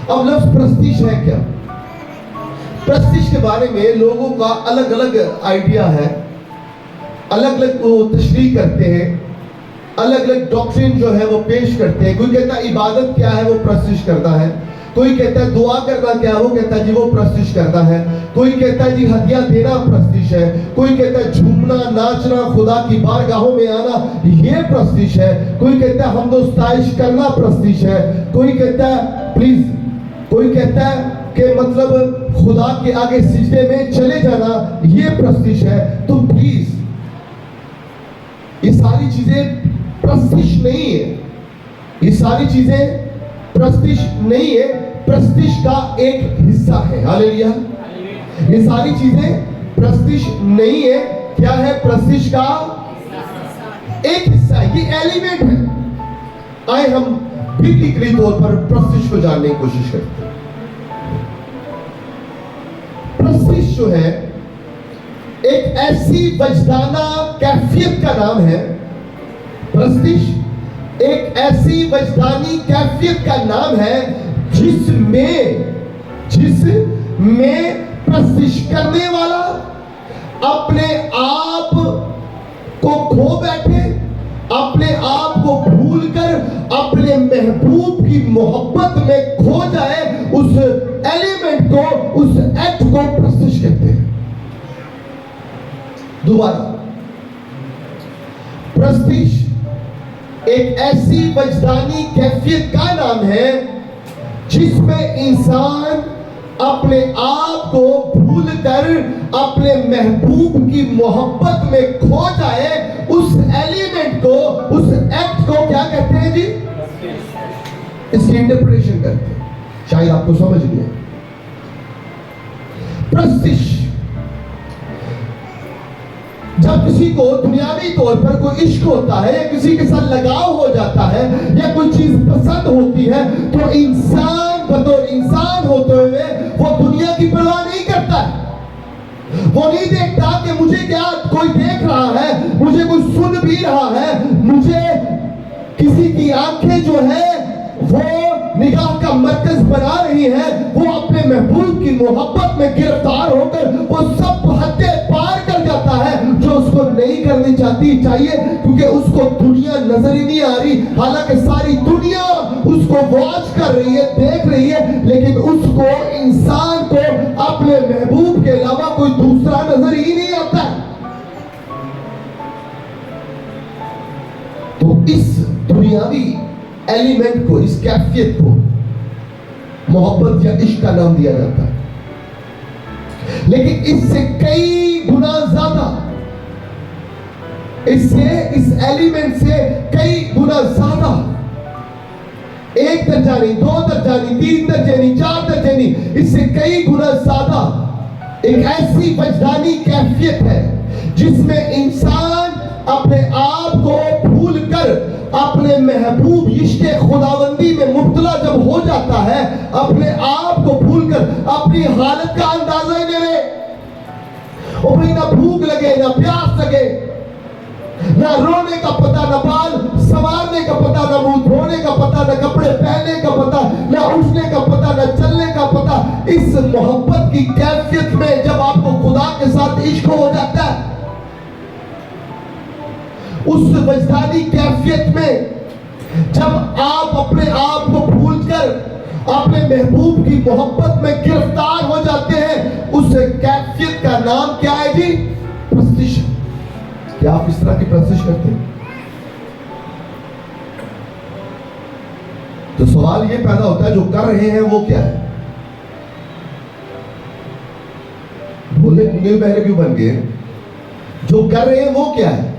اب لفظ پرستش ہے کیا؟ پرستش کے بارے میں لوگوں کا الگ الگ آئیڈیا ہے، الگ الگ وہ تشریح کرتے ہیں، الگ الگ ڈاکٹرین جو ہے وہ پیش کرتے ہیں۔ کوئی کہتا ہے عبادت کیا ہے، وہ پرستش کرتا ہے۔ کوئی کہتا ہے دعا کرنا کیا ہے، وہ کہتا ہے جی وہ پرستش کرتا ہے۔ کوئی کہتا ہے جی ہدیہ دینا پرستش ہے۔ کوئی کہتا ہے جھومنا، ناچنا، خدا کی بارگاہوں میں آنا یہ پرستش ہے۔ کوئی کہتا ہے حمد و ستائش کرنا پرستش ہے۔ کوئی کہتا ہے کوئی کہتا ہے کہ مطلب خدا کے آگے سجدے میں چلے جانا یہ پرستش ہے۔ تو پلیز یہ ساری چیزیں پرستش نہیں ہے، یہ ساری چیزیں پرستش نہیں ہے، پرستش کا ایک حصہ ہے۔ ہاللیلویا۔ یہ ساری چیزیں پرستش نہیں ہے، کیا ہے؟ پرستش کا ایک حصہ ہے، یہ ایلیمنٹ ہے۔ آئے ہم ببلیکلی طور پر پرستش کو جاننے کی کوشش کرتے ہیں۔ پرستش جو ہے ایک ایسی وجدانہ کیفیت کا نام ہے۔ پرستش ایک ایسی وجدانی کیفیت کا نام ہے جس میں پرستش کرنے والا اپنے آپ کو کھو بیٹھے، اپنے آپ کو بھول کر اپنے محبوب کی محبت میں کھو جائے، اس ایلیمنٹ کو، اس ایکٹ کو پرستش کہتے ہیں۔ دوبارہ، پرستش ایک ایسی وجدانی کیفیت کا نام ہے جس میں انسان اپنے آپ کو بھول کر اپنے محبوب کی محبت میں کھو جائے، اس ایلیمنٹ کو، اس ایکٹ کو کیا کہتے ہیں جی؟ اس کی انٹرپریشن کرتے ہیں، شاید آپ کو سمجھ لیا۔ پرستش جب کسی کو دنیاوی طور پر کوئی عشق ہوتا ہے یا کسی کے ساتھ لگاؤ ہو جاتا ہے یا کوئی چیز پسند ہوتی ہے تو انسان بطور انسان ہوتے ہوئے وہ دنیا کی پرواہ نہیں کرتا ہے۔ وہ نہیں دیکھتا کہ مجھے کیا کوئی دیکھ رہا ہے، مجھے کوئی سن بھی رہا ہے، مجھے کسی کی آنکھیں جو ہے وہ نگاہ کا مرکز بنا رہی ہے۔ وہ اپنے محبوب کی محبت میں گرفتار ہو کر وہ سب حدیں پار کر جاتا ہے جو اس کو نہیں کرنی چاہیے، کیونکہ اس کو دنیا نظر ہی نہیں آ رہی، حالانکہ ساری دنیا اس کو واچ کر رہی ہے، دیکھ رہی ہے، لیکن اس کو، انسان کو اپنے محبوب کے علاوہ کوئی دوسرا نظر ہی نہیں آتا ہے۔ تو اس دنیاوی ایلیمنٹ کو، اس کیفیت کو محبت یا عشق کا نام دیا جاتا ہے، لیکن اس سے کئی گنا زیادہ، اس ایلیمنٹ سے کئی گنا زیادہ، ایک درجہ نہیں، دو درجہ نہیں، تین درجے نہیں، چار درجے نہیں، اس سے کئی گنا زیادہ ایک ایسی وجدانی کیفیت ہے جس میں انسان اپنے آپ کو بھول کر اپنے محبوب عشق خداوندی میں مبتلا جب ہو جاتا ہے، اپنے آپ کو بھول کر اپنی حالت کا اندازہ ہی نہیں لے، اور بھئی نہ بھوک لگے، نہ پیاس لگے، نہ رونے کا پتہ، نہ بال سنوارنے کا پتہ، نہ منہ دھونے کا پتہ، نہ کپڑے پہننے کا پتہ، نہ اٹھنے کا پتہ، نہ چلنے کا پتہ۔ اس محبت کی کیفیت میں جب آپ کو خدا کے ساتھ عشق ہو جاتا ہے، اس وجدانی کیفیت میں جب آپ اپنے آپ کو بھول کر اپنے محبوب کی محبت میں گرفتار ہو جاتے ہیں، اس کیفیت کا نام کیا ہے جی؟ پرستش۔ کیا آپ اس طرح کی پرستش کرتے ہیں؟ تو سوال یہ پیدا ہوتا ہے جو کر رہے ہیں وہ کیا ہے؟ بولے گنگے بہرے کیوں بن گئے؟ جو کر رہے ہیں وہ کیا ہے؟